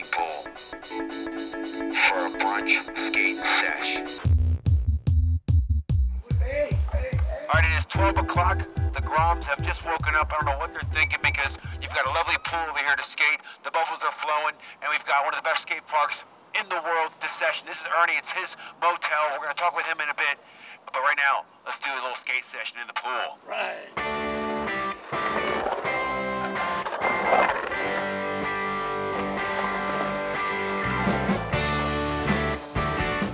swimming pool for a brunch skate sesh. Alright, it is 12 o'clock. The Groms have just woken up. I don't know what they're thinking because you've got a lovely pool over here to skate. The bubbles are flowing, and we've got one of the best skate parks in the world to session. This is Ernie. It's his motel. We're going to talk with him in a bit. But right now, let's do a little skate session in the pool. Right.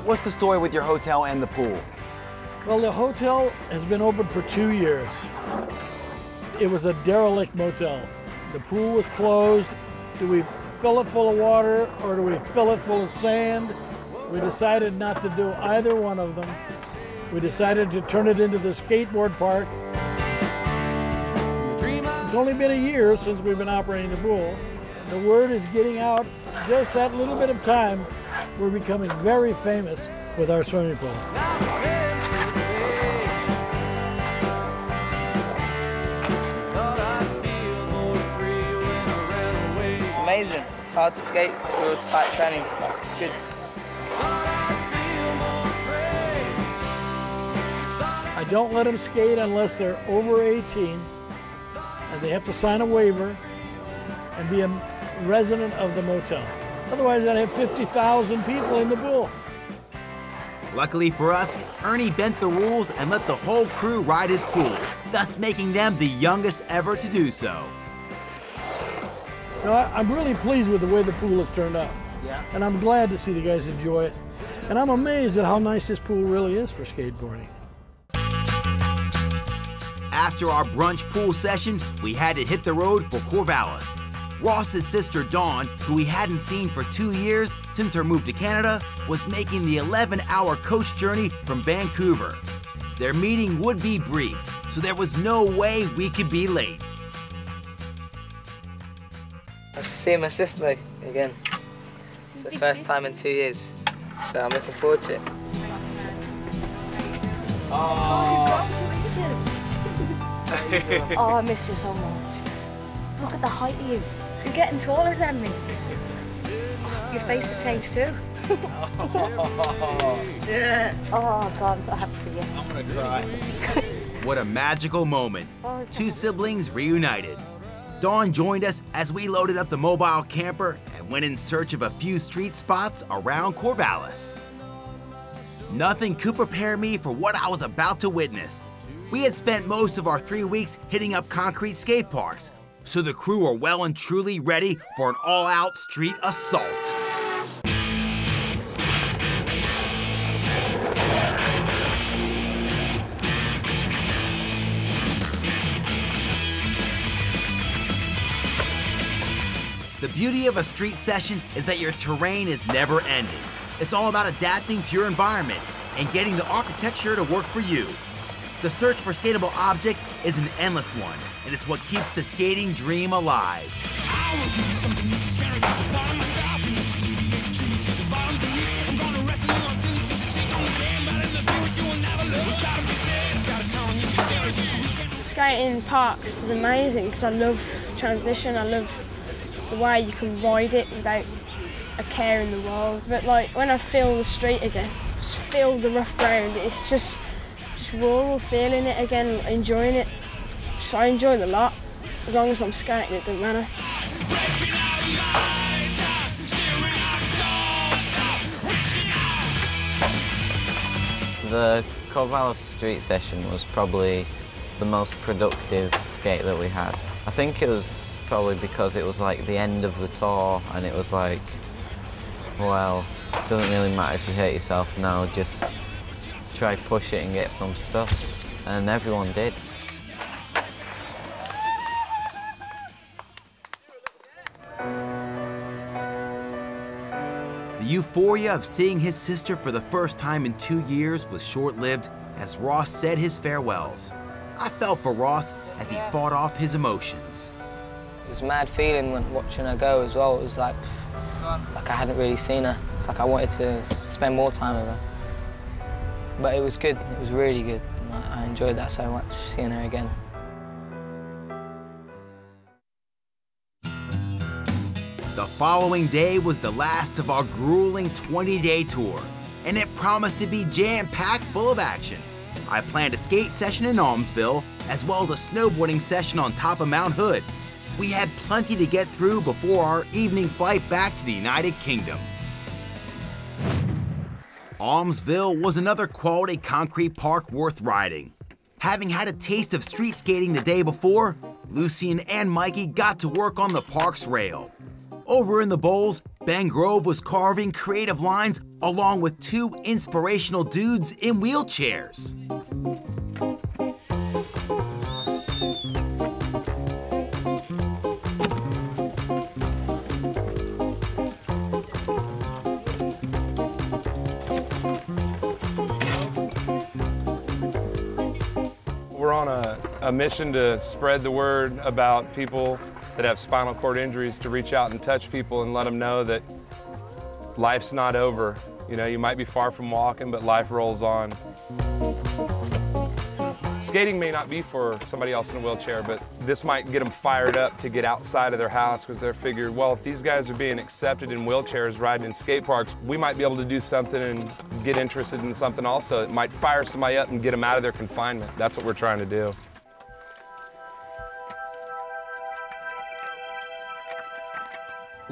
What's the story with your hotel and the pool? Well, the hotel has been open for 2 years. It was a derelict motel. The pool was closed. Do we fill it full of water or do we fill it full of sand? We decided not to do either one of them. We decided to turn it into the skateboard park. It's only been a year since we've been operating the pool. The word is getting out. Just that little bit of time, we're becoming very famous with our swimming pool. It's amazing. It's hard to skate for tight trainings, but it's good. I don't let them skate unless they're over 18, and they have to sign a waiver and be a resident of the motel. Otherwise, I'd have 50,000 people in the pool. Luckily for us, Ernie bent the rules and let the whole crew ride his pool, thus making them the youngest ever to do so. You know, I'm really pleased with the way the pool has turned out. Yeah. And I'm glad to see the guys enjoy it. And I'm amazed at how nice this pool really is for skateboarding. After our brunch pool session, we had to hit the road for Corvallis. Ross's sister Dawn, who we hadn't seen for 2 years since her move to Canada, was making the 11-hour coach journey from Vancouver. Their meeting would be brief, so there was no way we could be late. I see my sister again for the first time in 2 years, so I'm looking forward to it. Oh, I miss you so much. Look at the height of you. You're getting taller than me. Oh, your face has changed too. Yeah. Oh, God, I'm so happy for you. I'm gonna cry. What a magical moment. Two siblings reunited. Dawn joined us as we loaded up the mobile camper and went in search of a few street spots around Corvallis. Nothing could prepare me for what I was about to witness. We had spent most of our 3 weeks hitting up concrete skate parks, so the crew were well and truly ready for an all-out street assault. The beauty of a street session is that your terrain is never ending. It's all about adapting to your environment and getting the architecture to work for you. The search for skatable objects is an endless one, and it's what keeps the skating dream alive. Skating parks is amazing because I love transition. I love the way you can ride it without a care in the world. But like when I feel the street again, just feel the rough ground, it's just rural, feeling it again, enjoying it. So I enjoy it a lot. As long as I'm skating, it doesn't matter. The Corvallis street session was probably the most productive skate that we had. I think it was probably because it was like the end of the tour and it was like, well, it doesn't really matter if you hurt yourself now, just try push it and get some stuff, and everyone did. The euphoria of seeing his sister for the first time in 2 years was short-lived as Ross said his farewells. I felt for Ross as he fought off his emotions. It was a mad feeling when watching her go as well. It was like I hadn't really seen her. It's like I wanted to spend more time with her. But it was good, it was really good. I enjoyed that so much, seeing her again. The following day was the last of our grueling 20-day tour, and it promised to be jam-packed full of action. I planned a skate session in Almsville, as well as a snowboarding session on top of Mount Hood. We had plenty to get through before our evening flight back to the United Kingdom. Almsville was another quality concrete park worth riding. Having had a taste of street skating the day before, Lucian and Mikey got to work on the park's rail. Over in the bowls, Ben Grove was carving creative lines along with two inspirational dudes in wheelchairs. We're on a mission to spread the word about people that have spinal cord injuries, to reach out and touch people and let them know that life's not over. You know, you might be far from walking, but life rolls on. Skating may not be for somebody else in a wheelchair, but this might get them fired up to get outside of their house, because they're figured, well, if these guys are being accepted in wheelchairs, riding in skate parks, we might be able to do something and get interested in something also. It might fire somebody up and get them out of their confinement. That's what we're trying to do.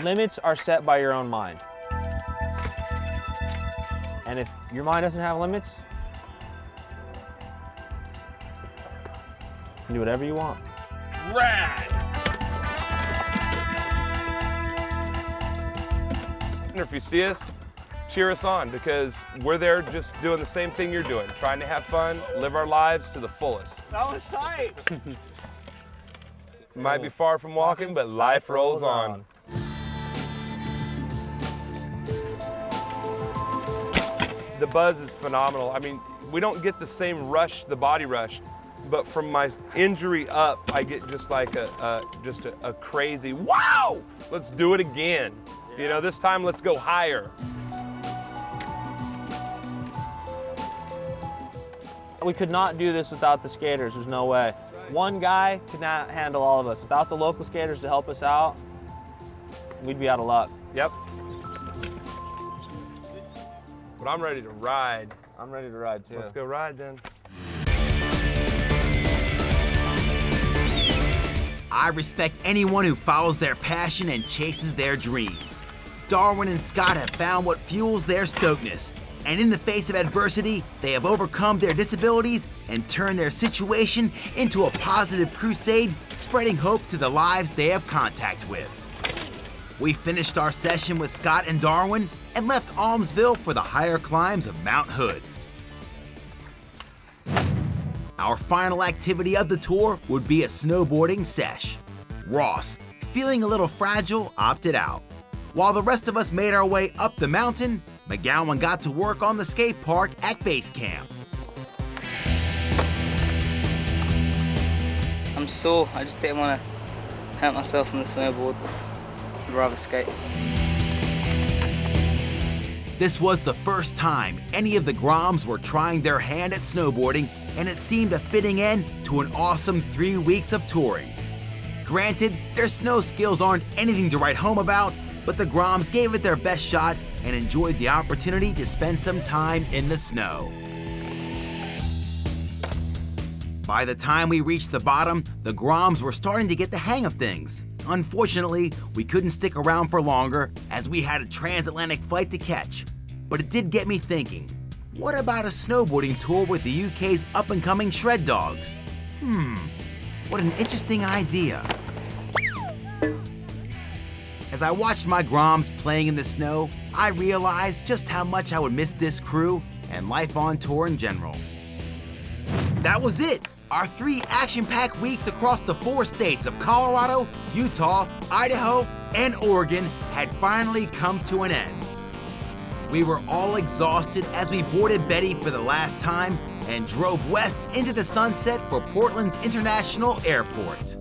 Limits are set by your own mind. And if your mind doesn't have limits, you can do whatever you want. RAD! And if you see us, cheer us on, because we're there just doing the same thing you're doing, trying to have fun, live our lives to the fullest. That was tight! Might be far from walking, but life rolls on. The buzz is phenomenal. I mean, we don't get the same rush, the body rush, but from my injury up, I get just like a crazy, wow, let's do it again. Yeah. You know, this time let's go higher. We could not do this without the skaters, there's no way. One guy could not handle all of us. Without the local skaters to help us out, we'd be out of luck. Yep. But I'm ready to ride. I'm ready to ride too. Let's go ride then. I respect anyone who follows their passion and chases their dreams. Darwin and Scott have found what fuels their stokedness, and in the face of adversity, they have overcome their disabilities and turned their situation into a positive crusade, spreading hope to the lives they have contact with. We finished our session with Scott and Darwin and left Almsville for the higher climbs of Mount Hood. Our final activity of the tour would be a snowboarding sesh. Ross, feeling a little fragile, opted out. While the rest of us made our way up the mountain, McGowan got to work on the skate park at base camp. I'm sore. I just didn't want to hurt myself on the snowboard. I'd rather skate. This was the first time any of the Groms were trying their hand at snowboarding, and it seemed a fitting end to an awesome 3 weeks of touring. Granted, their snow skills aren't anything to write home about, but the Groms gave it their best shot and enjoyed the opportunity to spend some time in the snow. By the time we reached the bottom, the Groms were starting to get the hang of things. Unfortunately, we couldn't stick around for longer as we had a transatlantic flight to catch. But it did get me thinking, what about a snowboarding tour with the UK's up-and-coming Shred Dogs? What an interesting idea. As I watched my Groms playing in the snow, I realized just how much I would miss this crew and life on tour in general. That was it. Our 3 action-packed weeks across the 4 states of Colorado, Utah, Idaho, and Oregon had finally come to an end. We were all exhausted as we boarded Betty for the last time and drove west into the sunset for Portland's International Airport.